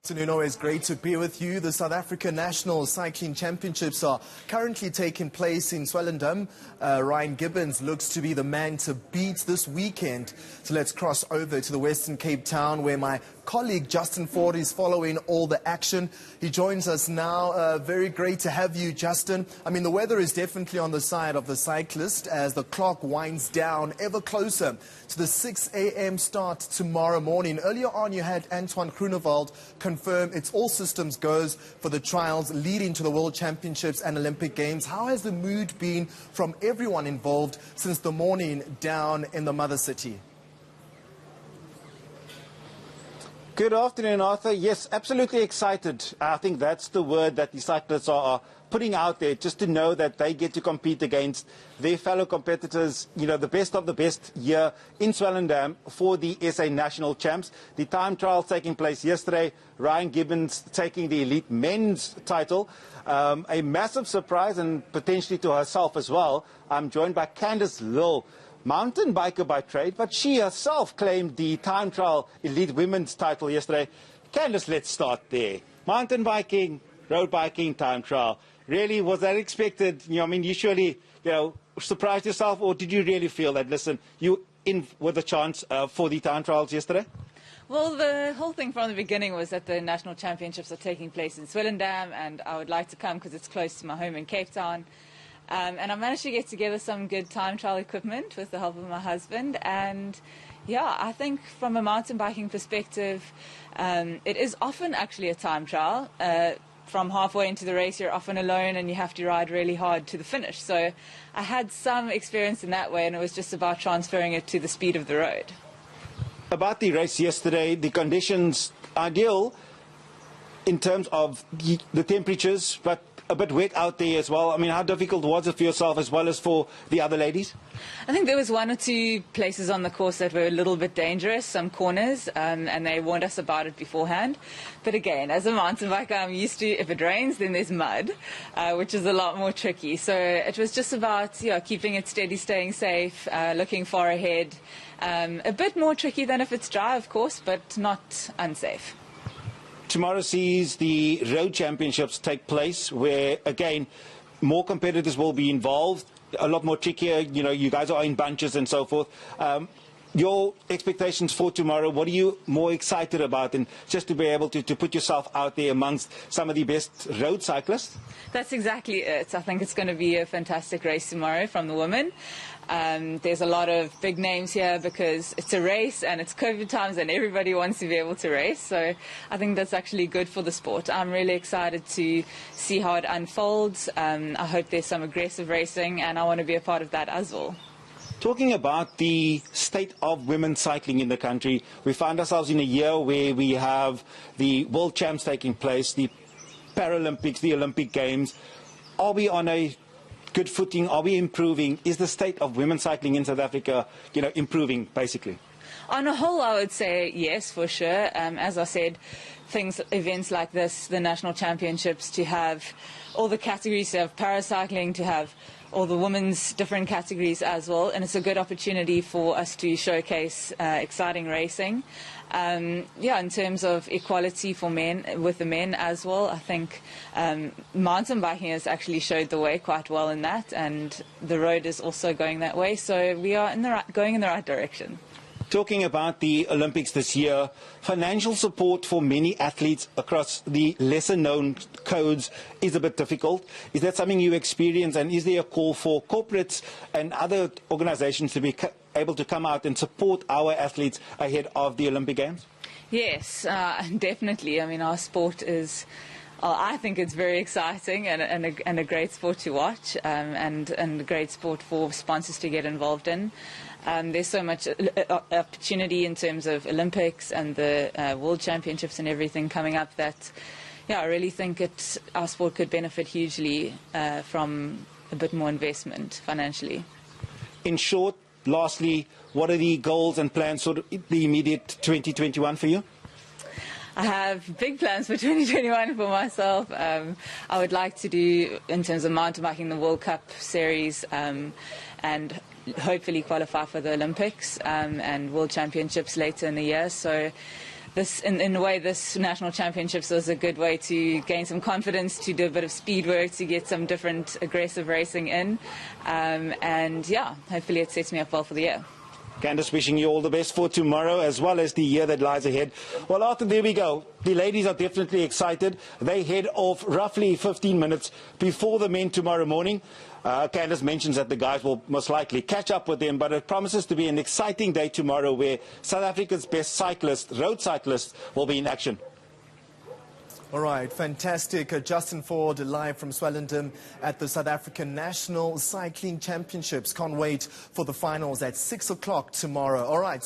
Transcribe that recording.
Afternoon, always great to be with you. The South African National Cycling Championships are currently taking place in Swellendam. Ryan Gibbons looks to be the man to beat this weekend. So let's cross over to the Western Cape Town where my colleague Justin Ford is following all the action. He joins us now. Very great to have you, Justin. I mean, the weather is definitely on the side of the cyclist as the clock winds down ever closer to the 6 a.m. start tomorrow morning. Earlier on, you had Antoine Groenewald confirm it's all systems goes for the trials leading to the World Championships and Olympic Games. How has the mood been from everyone involved since the morning down in the mother city? Good afternoon, Arthur. Yes, absolutely excited. I think that's the word that the cyclists are putting out there, just to know that they get to compete against their fellow competitors, you know, the best of the best here in Swellendam for the SA National Champs. The time trials taking place yesterday, Ryan Gibbons taking the elite men's title. A massive surprise, and potentially to herself as well. I'm joined by Candice Lill, mountain biker by trade, but she herself claimed the time trial elite women's title yesterday. Candice, let's start there. Mountain biking, road biking, time trial. Really, was that expected? You know, I mean, you surely, surprised yourself, or did you really feel that, listen, you in with a chance for the time trials yesterday? Well, the whole thing from the beginning was that the national championships are taking place in Swellendam, and I would like to come because it's close to my home in Cape Town. And I managed to get together some good time trial equipment with the help of my husband. And yeah, I think from a mountain biking perspective, it is often actually a time trial. From halfway into the race, you're often alone and you have to ride really hard to the finish. So I had some experience in that way, and it was just about transferring it to the speed of the road. About the race yesterday, the conditions ideal in terms of the temperatures, but a bit wet out there as well. I mean, how difficult was it for yourself as well as for the other ladies? I think there was one or two places on the course that were a little bit dangerous, some corners, and they warned us about it beforehand. But again, as a mountain biker, I'm used to, if it rains, then there's mud, which is a lot more tricky. So it was just about keeping it steady, staying safe, looking far ahead. A bit more tricky than if it's dry, of course, but not unsafe. Tomorrow sees the road championships take place where, again, more competitors will be involved, a lot more trickier. You know, you guys are in bunches and so forth. Your expectations for tomorrow, what are you more excited about, and just to be able to put yourself out there amongst some of the best road cyclists? That's exactly it. I think it's going to be a fantastic race tomorrow from the women. There's a lot of big names here because it's a race and it's COVID times and everybody wants to be able to race. So I think that's actually good for the sport. I'm really excited to see how it unfolds. I hope there's some aggressive racing, and I want to be a part of that as well. Talking about the state of women's cycling in the country, we find ourselves in a year where we have the World Champs taking place, the Paralympics, the Olympic Games. Are we on a good footing? Are we improving? Is the state of women's cycling in South Africa, improving, basically? On a whole, I would say yes, for sure. As I said, events like this, the national championships, to have all the categories, to have paracycling, to have all the women's different categories as well, and it's a good opportunity for us to showcase exciting racing. In terms of equality for men, with the men as well, I think mountain biking has actually showed the way quite well in that, and the road is also going that way, so we are going in the right direction. Talking about the Olympics this year, financial support for many athletes across the lesser-known codes is a bit difficult. Is that something you experience, and is there a call for corporates and other organizations to be able to come out and support our athletes ahead of the Olympic Games? Yes, definitely. I mean, our sport is... I think it's very exciting and a great sport to watch, and a great sport for sponsors to get involved in. There's so much opportunity in terms of Olympics and the World Championships and everything coming up that, I really think our sport could benefit hugely from a bit more investment financially. In short, lastly, what are the goals and plans for the immediate 2021 for you? I have big plans for 2021 for myself. I would like to do, in terms of mountain biking, the World Cup series, and hopefully qualify for the Olympics and World Championships later in the year. So in a way, this national championships was a good way to gain some confidence, to do a bit of speed work, to get some different aggressive racing in. And yeah, hopefully it sets me up well for the year. Candice, wishing you all the best for tomorrow as well as the year that lies ahead. Well, Arthur, there we go. The ladies are definitely excited. They head off roughly 15 minutes before the men tomorrow morning. Candice mentions that the guys will most likely catch up with them, but it promises to be an exciting day tomorrow where South Africa's best cyclists, road cyclists, will be in action. All right, fantastic. Justin Ford live from Swellendam at the South African National Cycling Championships. Can't wait for the finals at 6 o'clock tomorrow. All right.